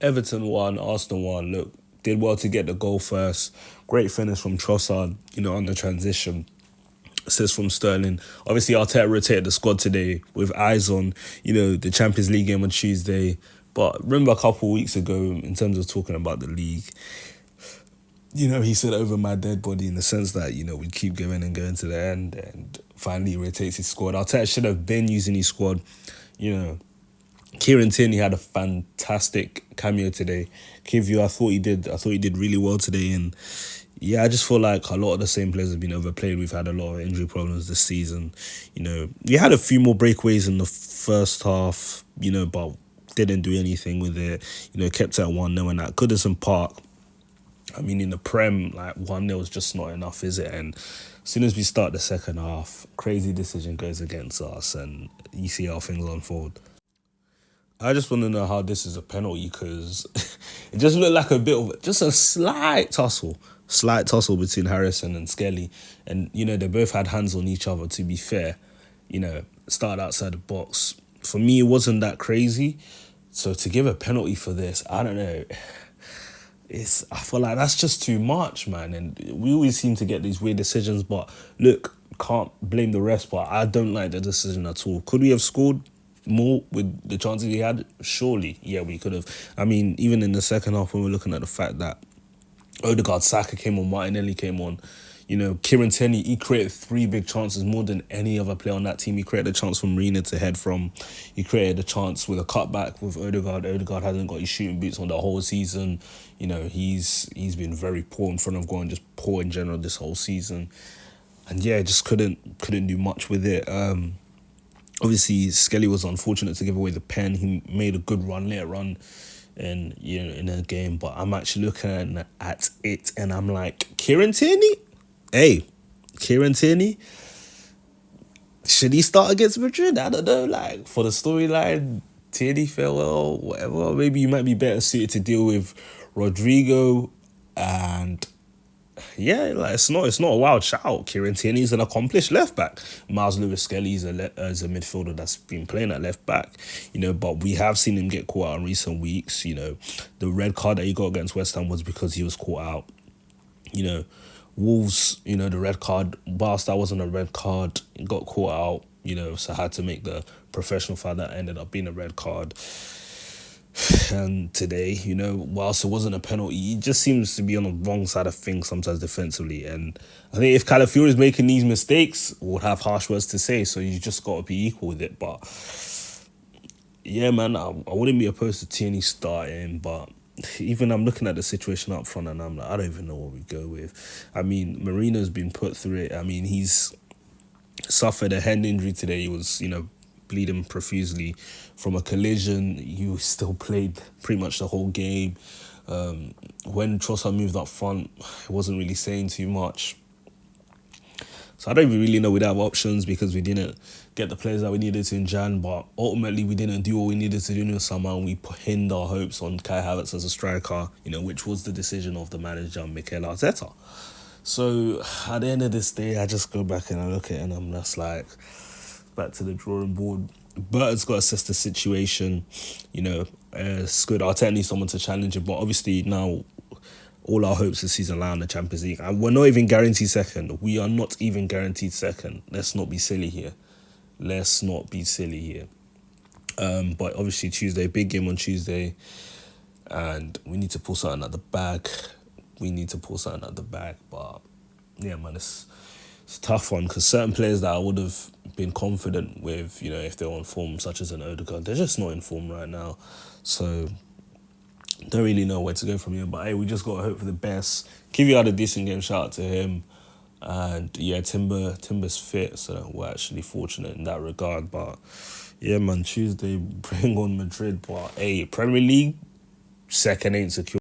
Everton won, Arsenal won. Look, did well to get the goal first. Great finish from Trossard, on the transition. Assist from Sterling. Obviously, Arteta rotated the squad today with eyes on, the Champions League game on Tuesday. But remember a couple of weeks ago, in terms of talking about the league, he said over my dead body in the sense that, we'd keep going and going to the end, and finally rotates his squad. Arteta should have been using his squad, Kieran Tierney had a fantastic cameo today. Kivio, I thought he did really well today, and yeah, I just feel like a lot of the same players have been overplayed. We've had a lot of injury problems this season. We had a few more breakaways in the first half, but didn't do anything with it. Kept it at 1-0 and at Goodison Park. I mean, in the Prem, like 1-0 is just not enough, is it? And as soon as we start the second half, crazy decision goes against us, and you see how things unfold. I just want to know how this is a penalty, because it just looked like a bit of just a slight tussle between Harrison and Skelly. And, they both had hands on each other, to be fair. Started outside the box. For me, it wasn't that crazy. So to give a penalty for this, I don't know. I feel like that's just too much, man. And we always seem to get these weird decisions. But look, can't blame the rest. But I don't like the decision at all. Could we have scored more with the chances he had? Surely, yeah, we could have. I mean, even in the second half, when we're looking at the fact that Odegaard, Saka came on, Martinelli came on, Kieran Tierney, he created 3 big chances, more than any other player on that team. He created a chance from Marina to head from. He created a chance with a cutback with Odegaard. Odegaard hasn't got his shooting boots on the whole season. He's been very poor in front of goal and just poor in general this whole season. And yeah, just couldn't do much with it. Obviously, Skelly was unfortunate to give away the pen. He made a good run later on in the game, but I'm actually looking at it and I'm like, Kieran Tierney? Hey, Kieran Tierney? Should he start against Madrid? I don't know, like, for the storyline, Tierney, farewell, whatever. Maybe you might be better suited to deal with Rodrigo, and yeah, like it's not a wild shout. Kieran Tierney is an accomplished left back. Miles Lewis Skelly is a midfielder that's been playing at left back, but we have seen him get caught out in recent weeks. The red card that he got against West Ham was because he was caught out. Wolves, the red card, whilst that wasn't a red card, he got caught out, so I had to make the professional foul that ended up being a red card. And today, whilst it wasn't a penalty, he just seems to be on the wrong side of things sometimes defensively. And I think if Calafiori is making these mistakes, we'll have harsh words to say. So you just got to be equal with it. But yeah, man, I wouldn't be opposed to Tierney starting. But even I'm looking at the situation up front and I'm like, I don't even know what we go with. I mean, Marino's been put through it. I mean, he's suffered a hand injury today. He was, bleeding profusely from a collision. You still played pretty much the whole game. When Trossard moved up front, it wasn't really saying too much. So I don't even really know we'd have options because we didn't get the players that we needed to in Jan, but ultimately we didn't do what we needed to do in the summer, and we pinned our hopes on Kai Havertz as a striker, which was the decision of the manager, Mikel Arteta. So at the end of this day, I just go back and I look at it and I'm just like, back to the drawing board. Burton's got to assess the situation. It's good. Arteta needs someone to challenge him, but obviously now all our hopes this season lie on the Champions League, and we're not even guaranteed second. We are not even guaranteed second. Let's not be silly here. But obviously Tuesday, big game on Tuesday, and we need to pull something out the bag. But yeah, man, it's a tough one because certain players that I would have been confident with, if they're on form, such as an Odegaard, they're just not in form right now. So don't really know where to go from here. But hey, we just got to hope for the best. Kivio had a decent game, shout out to him. And yeah, Timber's fit, so we're actually fortunate in that regard. But yeah, man, Tuesday, bring on Madrid. But hey, Premier League, second ain't secure.